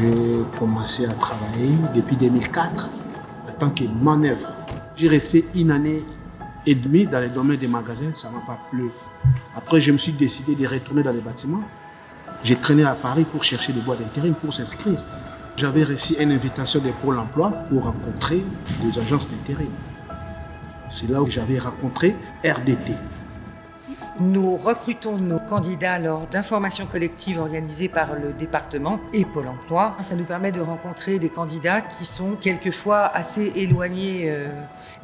J'ai commencé à travailler depuis 2004 en tant que manœuvre. J'ai resté une année et demie dans le domaine des magasins, ça ne m'a pas plu. Après, je me suis décidé de retourner dans les bâtiments. J'ai traîné à Paris pour chercher des boîtes d'intérim pour s'inscrire. J'avais reçu une invitation de Pôle emploi pour rencontrer des agences d'intérim. C'est là où j'avais rencontré RDT. Nous recrutons nos candidats lors d'informations collectives organisées par le département et Pôle emploi. Ça nous permet de rencontrer des candidats qui sont quelquefois assez éloignés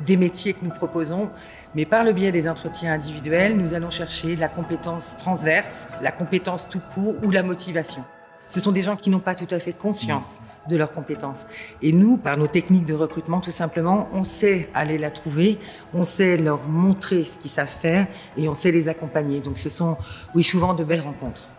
des métiers que nous proposons. Mais par le biais des entretiens individuels, nous allons chercher la compétence transverse, la compétence tout court ou la motivation. Ce sont des gens qui n'ont pas tout à fait conscience de leurs compétences. Et nous, par nos techniques de recrutement, tout simplement, on sait aller la trouver, on sait leur montrer ce qu'ils savent faire et on sait les accompagner. Donc ce sont, oui, souvent de belles rencontres.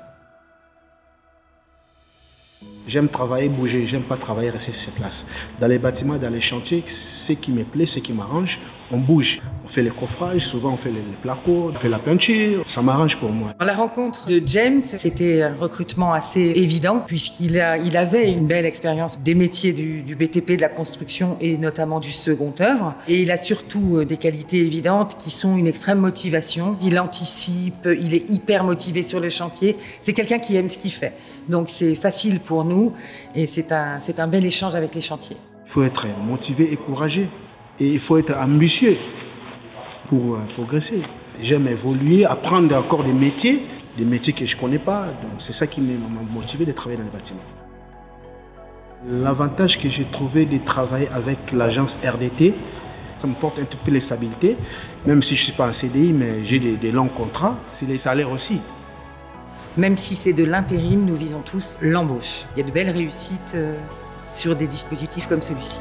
J'aime travailler, bouger, j'aime pas travailler, rester sur place. Dans les bâtiments, dans les chantiers, ce qui me plaît, ce qui m'arrange, on bouge. On fait les coffrages, souvent on fait les placo, on fait la peinture, ça m'arrange pour moi. La rencontre de James, c'était un recrutement assez évident puisqu'il avait une belle expérience des métiers du BTP, de la construction et notamment du second œuvre. Et il a surtout des qualités évidentes qui sont une extrême motivation. Il anticipe, il est hyper motivé sur le chantier. C'est quelqu'un qui aime ce qu'il fait. Donc c'est facile pour nous et c'est un bel échange avec les chantiers. Il faut être motivé et courageux et il faut être ambitieux pour progresser. J'aime évoluer, apprendre encore des métiers que je ne connais pas. C'est ça qui m'a motivé de travailler dans les bâtiments. L'avantage que j'ai trouvé de travailler avec l'agence RDT, ça me porte un petit peu les stabilités, même si je ne suis pas en CDI, mais j'ai des longs contrats, c'est les salaires aussi. Même si c'est de l'intérim, nous visons tous l'embauche. Il y a de belles réussites sur des dispositifs comme celui-ci.